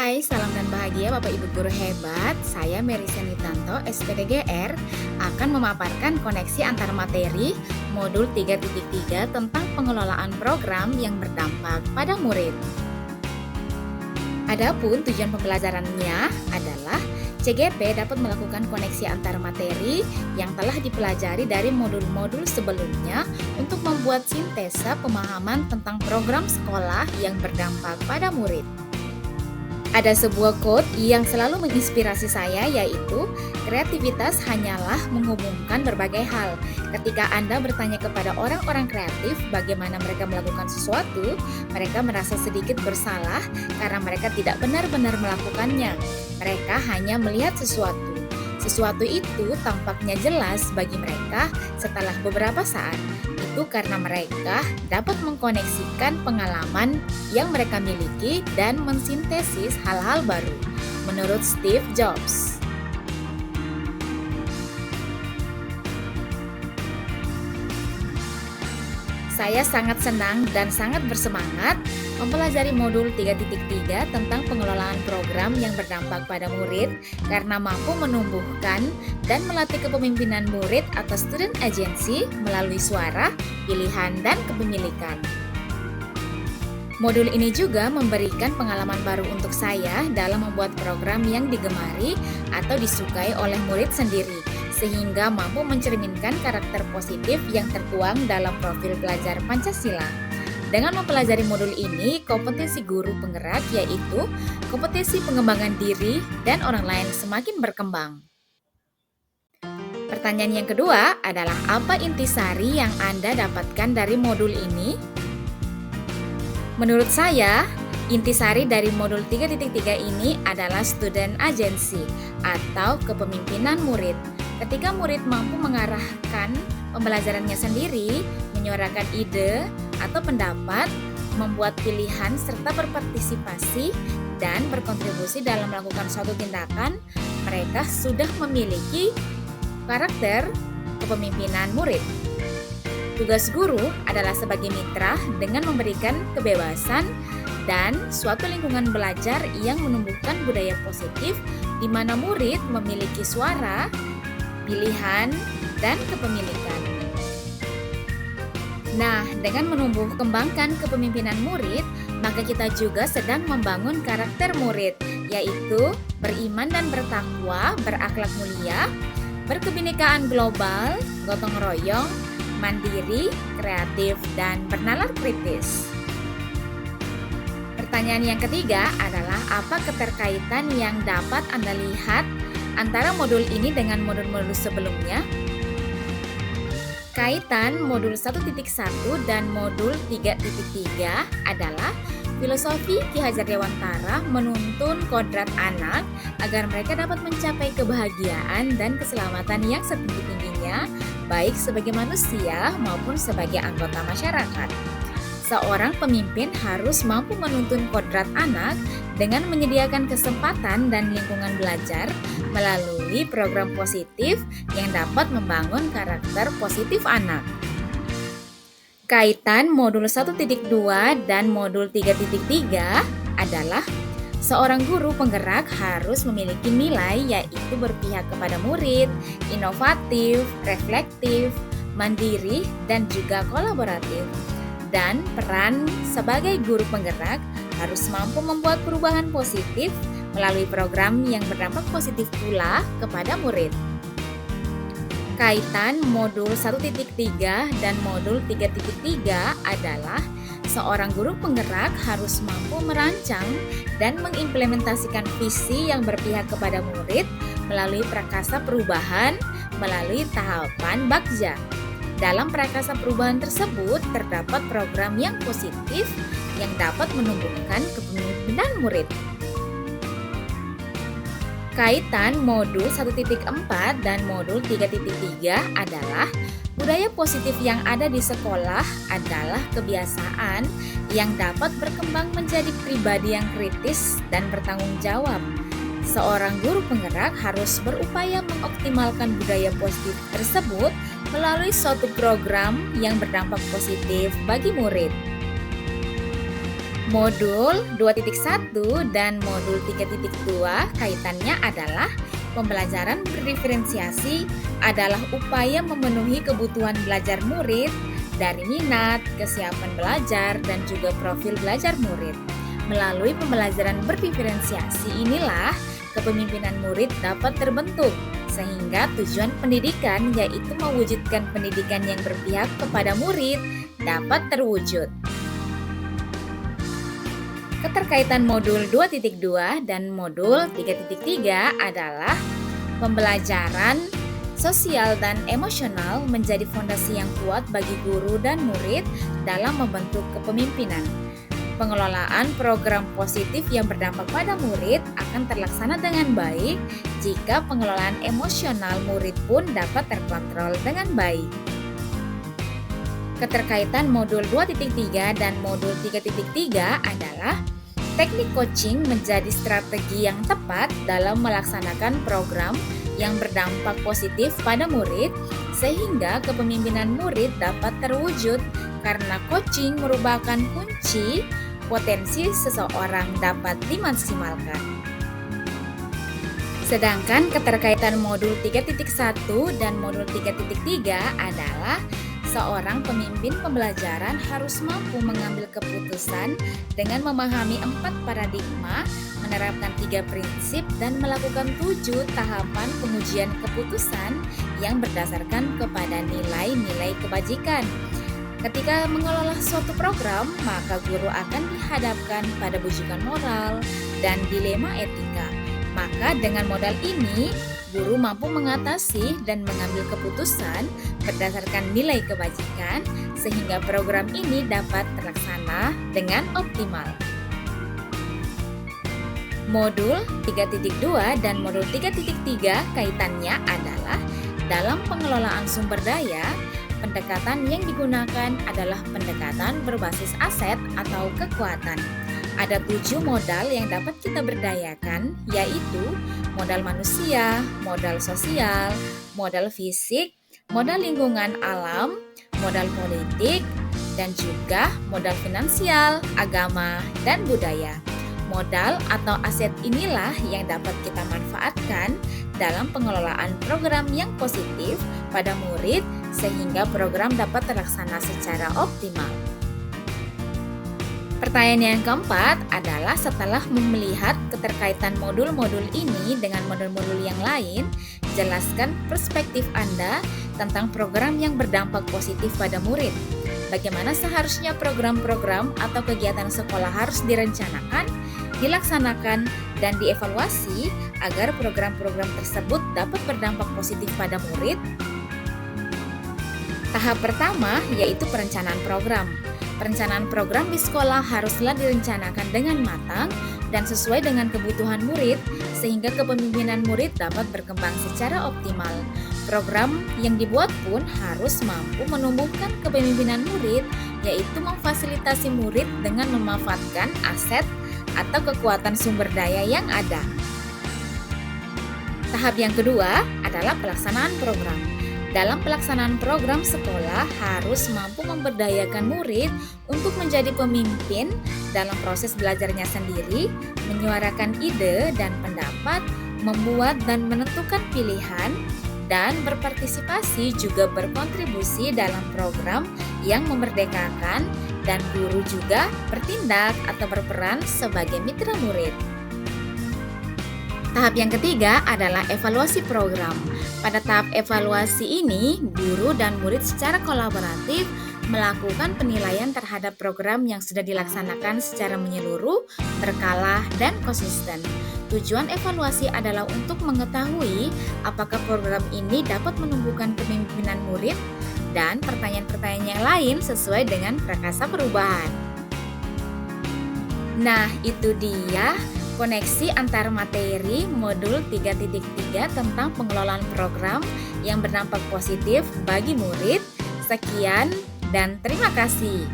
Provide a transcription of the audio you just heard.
Hai, salam dan bahagia Bapak Ibu Guru hebat. Saya Mary Senitanto, SPDGR, akan memaparkan koneksi antar materi modul 3.3 tentang pengelolaan program yang berdampak pada murid. Adapun tujuan pembelajarannya adalah CGP dapat melakukan koneksi antar materi yang telah dipelajari dari modul-modul sebelumnya untuk membuat sintesa pemahaman tentang program sekolah yang berdampak pada murid. Ada sebuah quote yang selalu menginspirasi saya, yaitu kreativitas hanyalah menghubungkan berbagai hal. Ketika Anda bertanya kepada orang-orang kreatif bagaimana mereka melakukan sesuatu, mereka merasa sedikit bersalah karena mereka tidak benar-benar melakukannya. Mereka hanya melihat sesuatu. Sesuatu itu tampaknya jelas bagi mereka setelah beberapa saat. Itu karena mereka dapat mengkoneksikan pengalaman yang mereka miliki dan mensintesis hal-hal baru, menurut Steve Jobs. Saya sangat senang dan sangat bersemangat mempelajari modul 3.3 tentang pengelolaan program yang berdampak pada murid karena mampu menumbuhkan dan melatih kepemimpinan murid atau student agency melalui suara, pilihan, dan kepemilikan. Modul ini juga memberikan pengalaman baru untuk saya dalam membuat program yang digemari atau disukai oleh murid sendiri, sehingga mampu mencerminkan karakter positif yang tertuang dalam profil pelajar Pancasila. Dengan mempelajari modul ini, kompetensi guru penggerak yaitu kompetensi pengembangan diri dan orang lain semakin berkembang. Pertanyaan yang kedua adalah apa intisari yang Anda dapatkan dari modul ini? Menurut saya, intisari dari modul 3.3 ini adalah student agency atau kepemimpinan murid. Ketika murid mampu mengarahkan pembelajarannya sendiri, menyuarakan ide atau pendapat, membuat pilihan serta berpartisipasi dan berkontribusi dalam melakukan suatu tindakan, mereka sudah memiliki karakter kepemimpinan murid. Tugas guru adalah sebagai mitra dengan memberikan kebebasan dan suatu lingkungan belajar yang menumbuhkan budaya positif di mana murid memiliki suara, pilihan, dan kepemilikan. Nah, dengan menumbuh kembangkan kepemimpinan murid, maka kita juga sedang membangun karakter murid, yaitu beriman dan bertakwa, berakhlak mulia, berkebinekaan global, gotong royong, mandiri, kreatif, dan bernalar kritis. Pertanyaan yang ketiga adalah apa keterkaitan yang dapat Anda lihat antara modul ini dengan modul-modul sebelumnya? Kaitan modul 1.1 dan modul 3.3 adalah filosofi Ki Hajar Dewantara menuntun kodrat anak agar mereka dapat mencapai kebahagiaan dan keselamatan yang setinggi-tingginya, baik sebagai manusia maupun sebagai anggota masyarakat. Seorang pemimpin harus mampu menuntun kodrat anak dengan menyediakan kesempatan dan lingkungan belajar melalui program positif yang dapat membangun karakter positif anak. Kaitan modul 1.2 dan modul 3.3 adalah seorang guru penggerak harus memiliki nilai yaitu berpihak kepada murid, inovatif, reflektif, mandiri, dan juga kolaboratif. Dan peran sebagai guru penggerak harus mampu membuat perubahan positif melalui program yang berdampak positif pula kepada murid. Kaitan modul 1.3 dan modul 3.3 adalah seorang guru penggerak harus mampu merancang dan mengimplementasikan visi yang berpihak kepada murid melalui prakasa perubahan melalui tahapan Bagja. Dalam prakasa perubahan tersebut terdapat program yang positif yang dapat menumbuhkan kepemimpinan murid. Kaitan modul 1.4 dan modul 3.3 adalah budaya positif yang ada di sekolah adalah kebiasaan yang dapat berkembang menjadi pribadi yang kritis dan bertanggung jawab. Seorang guru penggerak harus berupaya mengoptimalkan budaya positif tersebut melalui suatu program yang berdampak positif bagi murid. Modul 2.1 dan modul 3.2 kaitannya adalah pembelajaran berdiferensiasi adalah upaya memenuhi kebutuhan belajar murid dari minat, kesiapan belajar, dan juga profil belajar murid. Melalui pembelajaran berdiferensiasi inilah kepemimpinan murid dapat terbentuk, sehingga tujuan pendidikan yaitu mewujudkan pendidikan yang berpihak kepada murid dapat terwujud. Keterkaitan modul 2.2 dan modul 3.3 adalah pembelajaran sosial dan emosional menjadi fondasi yang kuat bagi guru dan murid dalam membentuk kepemimpinan. Pengelolaan program positif yang berdampak pada murid akan terlaksana dengan baik jika pengelolaan emosional murid pun dapat terkontrol dengan baik. Keterkaitan modul 2.3 dan modul 3.3 adalah teknik coaching menjadi strategi yang tepat dalam melaksanakan program yang berdampak positif pada murid sehingga kepemimpinan murid dapat terwujud karena coaching merupakan kunci potensi seseorang dapat dimaksimalkan. Sedangkan keterkaitan modul 3.1 dan modul 3.3 adalah seorang pemimpin pembelajaran harus mampu mengambil keputusan dengan memahami 4 paradigma, menerapkan 3 prinsip, dan melakukan 7 tahapan pengujian keputusan yang berdasarkan kepada nilai-nilai kebajikan. Ketika mengelola suatu program, maka guru akan dihadapkan pada bujukan moral dan dilema etika. Maka dengan modal ini, guru mampu mengatasi dan mengambil keputusan berdasarkan nilai kebajikan sehingga program ini dapat terlaksana dengan optimal. Modul 3.2 dan modul 3.3 kaitannya adalah dalam pengelolaan sumber daya, pendekatan yang digunakan adalah pendekatan berbasis aset atau kekuatan. Ada 7 modal yang dapat kita berdayakan, yaitu modal manusia, modal sosial, modal fisik, modal lingkungan alam, modal politik, dan juga modal finansial, agama, dan budaya. Modal atau aset inilah yang dapat kita manfaatkan dalam pengelolaan program yang positif pada murid sehingga program dapat terlaksana secara optimal. Pertanyaan yang keempat adalah setelah melihat keterkaitan modul-modul ini dengan modul-modul yang lain, jelaskan perspektif Anda tentang program yang berdampak positif pada murid. Bagaimana seharusnya program-program atau kegiatan sekolah harus direncanakan, dilaksanakan, dan dievaluasi agar program-program tersebut dapat berdampak positif pada murid? Tahap pertama yaitu perencanaan program. Perencanaan program di sekolah haruslah direncanakan dengan matang dan sesuai dengan kebutuhan murid sehingga kepemimpinan murid dapat berkembang secara optimal. Program yang dibuat pun harus mampu menumbuhkan kepemimpinan murid, yaitu memfasilitasi murid dengan memanfaatkan aset atau kekuatan sumber daya yang ada. Tahap yang kedua adalah pelaksanaan program. Dalam pelaksanaan program sekolah harus mampu memberdayakan murid untuk menjadi pemimpin dalam proses belajarnya sendiri, menyuarakan ide dan pendapat, membuat dan menentukan pilihan, dan berpartisipasi juga berkontribusi dalam program yang memerdekakan, dan guru juga bertindak atau berperan sebagai mitra murid. Tahap yang ketiga adalah evaluasi program. Pada tahap evaluasi ini, guru dan murid secara kolaboratif melakukan penilaian terhadap program yang sudah dilaksanakan secara menyeluruh, berkala, dan konsisten. Tujuan evaluasi adalah untuk mengetahui apakah program ini dapat menumbuhkan kepemimpinan murid dan pertanyaan-pertanyaan yang lain sesuai dengan prakasa perubahan. Nah, itu dia koneksi antar materi modul 3.3 tentang pengelolaan program yang berdampak positif bagi murid. Sekian dan terima kasih.